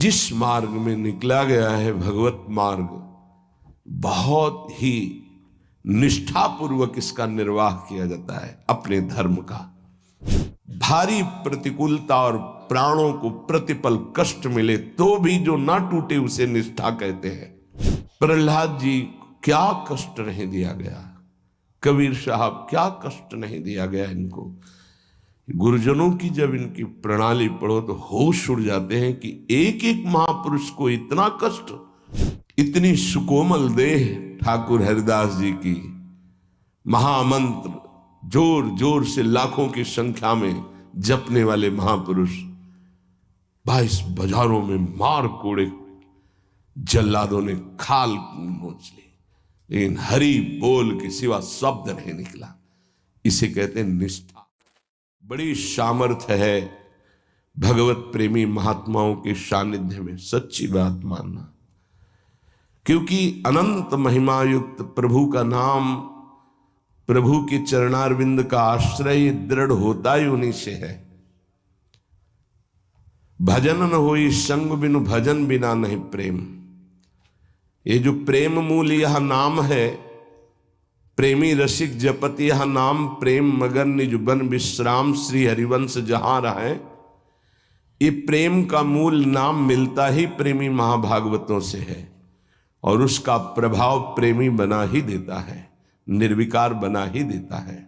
जिस मार्ग में निकला गया है भगवत मार्ग, बहुत ही निष्ठापूर्वक इसका निर्वाह किया जाता है अपने धर्म का। भारी प्रतिकूलता और प्राणों को प्रतिपल कष्ट मिले तो भी जो ना टूटे उसे निष्ठा कहते हैं। प्रहलाद जी क्या कष्ट नहीं दिया गया, कबीर साहब क्या कष्ट नहीं दिया गया इनको। गुरुजनों की जब इनकी प्रणाली पढ़ो तो होश उड़ जाते हैं कि एक एक महापुरुष को इतना कष्ट, इतनी सुकोमल देह ठाकुर हरिदास जी की, महामंत्र जोर जोर से लाखों की संख्या में जपने वाले महापुरुष 22 बाजारों में मार कोड़े जल्लादों ने खाल नोच ली, लेकिन हरि बोल के सिवा शब्द नहीं निकला। इसे कहते हैं निष्ठा। बड़ी सामर्थ्य है भगवत प्रेमी महात्माओं के सानिध्य में, सच्ची बात मानना। क्योंकि अनंत महिमा युक्त प्रभु का नाम, प्रभु के चरणारविंद का आश्रय दृढ़ होता ही उन्हीं से है। भजन न होई संग बिनु भजन बिना नहीं प्रेम। ये जो प्रेम मूल यह नाम है, प्रेमी रसिक जपति यह नाम, प्रेम मगन निज बन विश्राम, श्री हरिवंश जहां रहे। ये प्रेम का मूल नाम मिलता ही प्रेमी महाभागवतों से है और उसका प्रभाव प्रेमी बना ही देता है, निर्विकार बना ही देता है।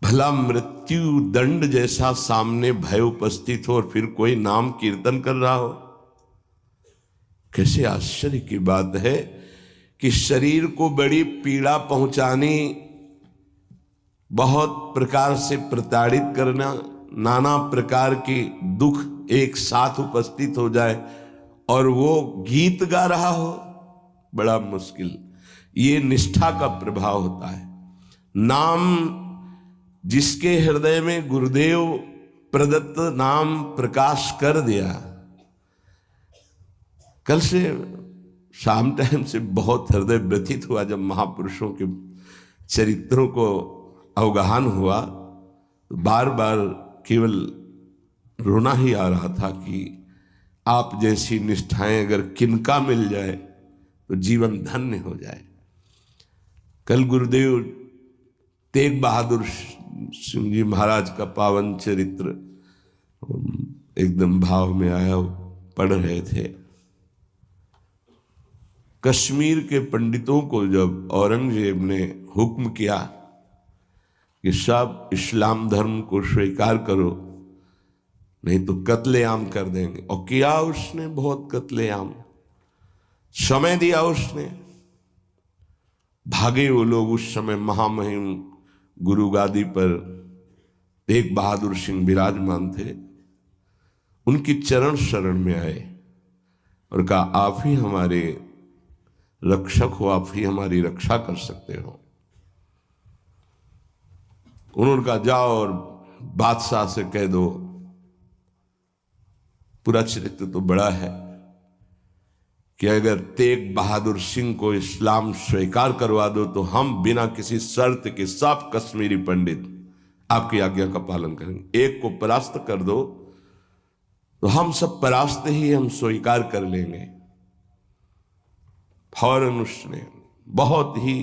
भला मृत्यु दंड जैसा सामने भय उपस्थित हो और फिर कोई नाम कीर्तन कर रहा हो, कैसे आश्चर्य की बात है कि शरीर को बड़ी पीड़ा पहुंचानी, बहुत प्रकार से प्रताड़ित करना, नाना प्रकार की दुख एक साथ उपस्थित हो जाए और वो गीत गा रहा हो, बड़ा मुश्किल। ये निष्ठा का प्रभाव होता है। नाम जिसके हृदय में गुरुदेव प्रदत्त नाम प्रकाश कर दिया, कल से शाम टाइम से बहुत हृदय व्यथित हुआ जब महापुरुषों के चरित्रों को अवगाहन हुआ, तो बार बार केवल रोना ही आ रहा था कि आप जैसी निष्ठाएं अगर किनका मिल जाए तो जीवन धन्य हो जाए। कल गुरुदेव तेग बहादुर सिंह जी महाराज का पावन चरित्र एकदम भाव में आया, पढ़ रहे थे। कश्मीर के पंडितों को जब औरंगजेब ने हुक्म किया कि सब इस्लाम धर्म को स्वीकार करो नहीं तो कत्लेआम कर देंगे, और किया उसने बहुत कत्लेआम, समय दिया उसने। भागे वो लोग। उस समय महामहिम गुरु गादी पर तेग बहादुर सिंह विराजमान थे, उनकी चरण शरण में आए और कहा आप ही हमारे रक्षक हो, आप ही हमारी रक्षा कर सकते हो। उन्होंने कहा जाओ और बादशाह से कह दो। पूरा चरित्र तो बड़ा है कि अगर तेग बहादुर सिंह को इस्लाम स्वीकार करवा दो तो हम बिना किसी शर्त के सब कश्मीरी पंडित आपकी आज्ञा का पालन करेंगे। एक को परास्त कर दो तो हम सब परास्त ही हम स्वीकार कर लेंगे। फौरन उसने, बहुत ही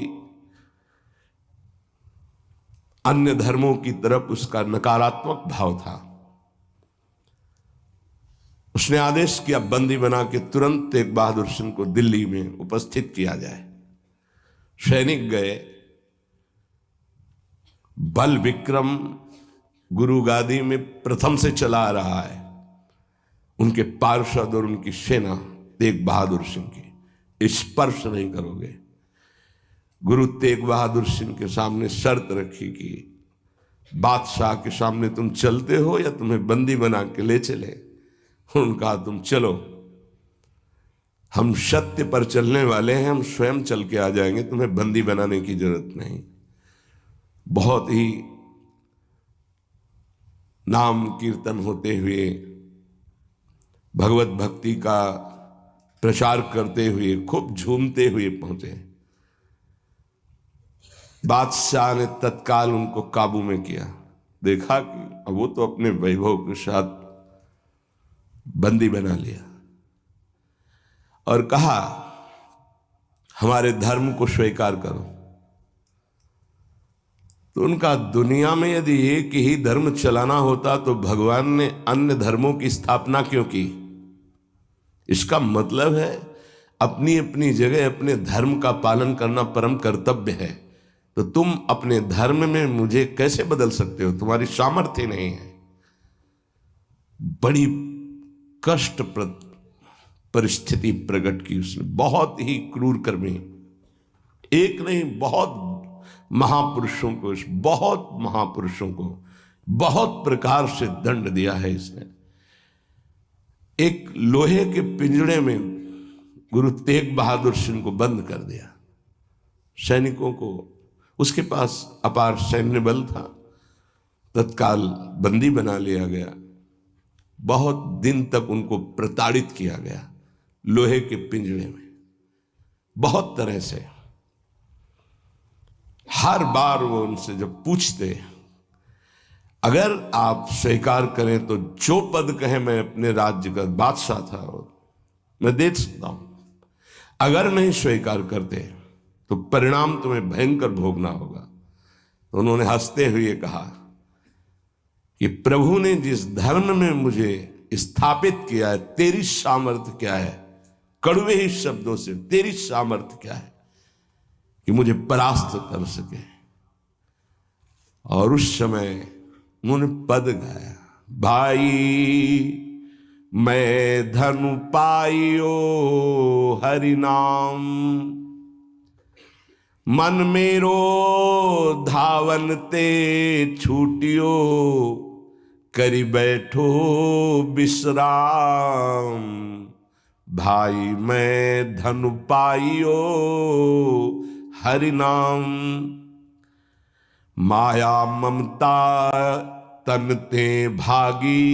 अन्य धर्मों की तरफ उसका नकारात्मक भाव था, उसने आदेश किया बंदी बना के तुरंत तेग बहादुर सिंह को दिल्ली में उपस्थित किया जाए। सैनिक गए। बल विक्रम गुरु गादी में प्रथम से चला आ रहा है, उनके पार्षद और उनकी सेना तेग बहादुर सिंह की, स्पर्श नहीं करोगे। गुरु तेग बहादुर सिंह के सामने शर्त रखी कि बादशाह के सामने तुम चलते हो या तुम्हें बंदी बना के ले चले। उन्होंने कहा तुम चलो, हम सत्य पर चलने वाले हैं, हम स्वयं चल के आ जाएंगे, तुम्हें बंदी बनाने की जरूरत नहीं। बहुत ही नाम कीर्तन होते हुए, भगवत भक्ति का प्रचार करते हुए, खूब झूमते हुए पहुंचे। बादशाह ने तत्काल उनको काबू में किया। देखा कि अब वो तो अपने वैभव के साथ बंदी बना लिया और कहा हमारे धर्म को स्वीकार करो। तो उनका दुनिया में यदि एक ही धर्म चलाना होता तो भगवान ने अन्य धर्मों की स्थापना क्यों की? इसका मतलब है अपनी अपनी जगह अपने धर्म का पालन करना परम कर्तव्य है। तो तुम अपने धर्म में मुझे कैसे बदल सकते हो? तुम्हारी सामर्थ्य नहीं है। बड़ी कष्टप्रद परिस्थिति प्रकट की उसने, बहुत ही क्रूर कर्मी, एक नहीं बहुत महापुरुषों को बहुत प्रकार से दंड दिया है इसने। एक लोहे के पिंजड़े में गुरु तेग बहादुर सिंह को बंद कर दिया। सैनिकों को, उसके पास अपार सैन्य बल था, तत्काल बंदी बना लिया गया। बहुत दिन तक उनको प्रताड़ित किया गया लोहे के पिंजड़े में, बहुत तरह से। हर बार वो उनसे जब पूछते, अगर आप स्वीकार करें तो जो पद कहे, मैं अपने राज्य का बादशाह था और मैं दे सकता हूं, अगर नहीं स्वीकार करते तो परिणाम तुम्हें भयंकर भोगना होगा। तो उन्होंने हंसते हुए कहा कि प्रभु ने जिस धर्म में मुझे स्थापित किया है, तेरी सामर्थ्य क्या है? कड़वे ही शब्दों से, तेरी सामर्थ्य क्या है कि मुझे परास्त कर सके? और उस समय उन्होंने पद गाया, भाई मैं धनु पाइयो हरि नाम, मन मेरो धावन ते छूटियो, करी बैठो विश्राम। भाई मैं धनु पाइयो हरि नाम, माया ममता तन ते भागी,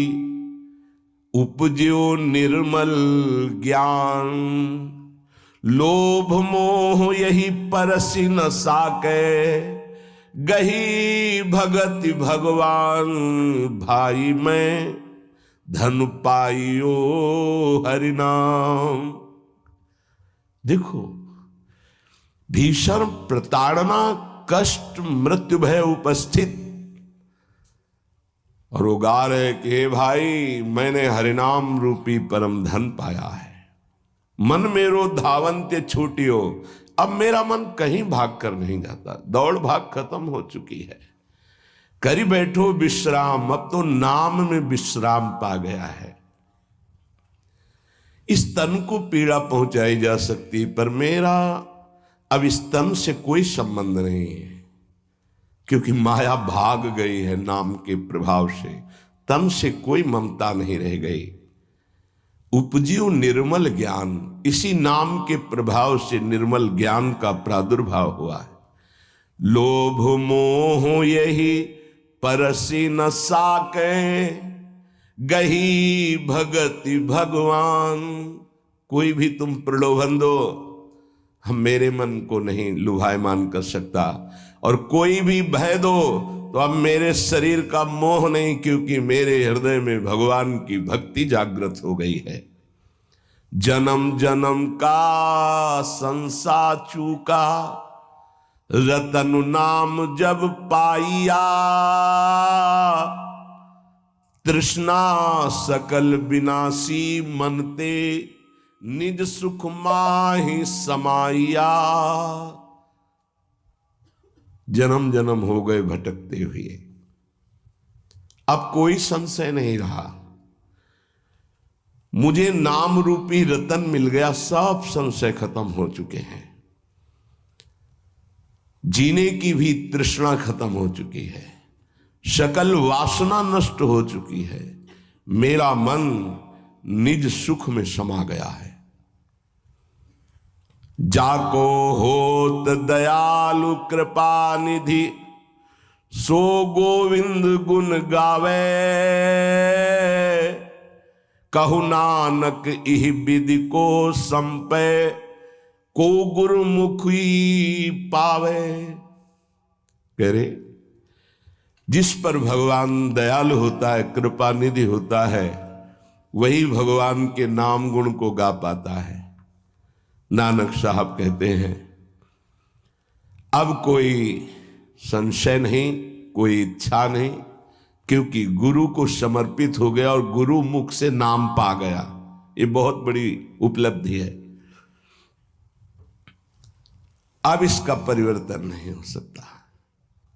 उपज्यो निर्मल ज्ञान। लोभ मोह यही परसि न साके, गही भगति भगवान। भाई मैं धन पाइयो हरि नाम। देखो, भीषण प्रताड़ना, कष्ट, मृत्यु भय उपस्थित, और वो गा रहे कि हे भाई मैंने हरिनाम रूपी परम धन पाया है। मन मेरो धावन्ते छूटियो, अब मेरा मन कहीं भाग कर नहीं जाता, दौड़ भाग खत्म हो चुकी है। करी बैठो विश्राम, अब तो नाम में विश्राम पा गया है। इस तन को पीड़ा पहुंचाई जा सकती, पर मेरा अब इस तन से कोई संबंध नहीं है, क्योंकि माया भाग गई है नाम के प्रभाव से। तन से कोई ममता नहीं रह गई। उपजियो निर्मल ज्ञान, इसी नाम के प्रभाव से निर्मल ज्ञान का प्रादुर्भाव हुआ है। लोभ मोह यही परसि न साके, गही भगति भगवान। कोई भी तुम प्रलोभन दो, हम मेरे मन को नहीं लुभायमान कर सकता, और कोई भी भय दो तो अब मेरे शरीर का मोह नहीं, क्योंकि मेरे हृदय में भगवान की भक्ति जागृत हो गई है। जन्म जन्म का संसार चूका, रतन नाम जब पाइया। तृष्णा सकल विनाशी, मनते निज सुख माहि समाइया। जन्म जन्म हो गए भटकते हुए, अब कोई संशय नहीं रहा। मुझे नाम रूपी रतन मिल गया, सब संशय खत्म हो चुके हैं। जीने की भी तृष्णा खत्म हो चुकी है, सकल वासना नष्ट हो चुकी है। मेरा मन निज सुख में समा गया है। जाको होत दयालु कृपा निधि, सो गोविंद गुण गावे। कहु नानक इह विधि को संपे, को गुरुमुखी पावे। कह रहे, जिस पर भगवान दयालु होता है, कृपा निधि होता है, वही भगवान के नाम गुण को गा पाता है। नानक साहब कहते हैं, अब कोई संशय नहीं, कोई इच्छा नहीं, क्योंकि गुरु को समर्पित हो गया और गुरु मुख से नाम पा गया। ये बहुत बड़ी उपलब्धि है। अब इसका परिवर्तन नहीं हो सकता।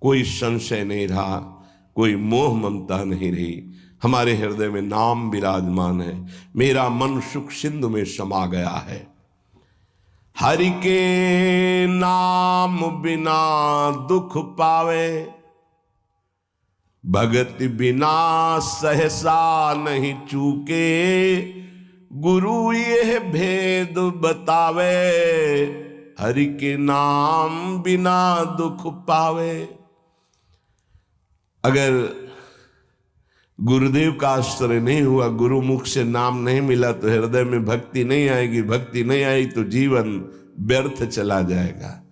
कोई संशय नहीं रहा, कोई मोह ममता नहीं रही। हमारे हृदय में नाम विराजमान है। मेरा मन सुख सिंधु में समा गया है। हरि के नाम बिना दुख पावे, भगत बिना सहसा नहीं चूके। गुरु ये भेद बतावे, हरि के नाम बिना दुख पावे। अगर गुरुदेव का आश्रय नहीं हुआ, गुरु मुख से नाम नहीं मिला, तो हृदय में भक्ति नहीं आएगी। भक्ति नहीं आई तो जीवन व्यर्थ चला जाएगा।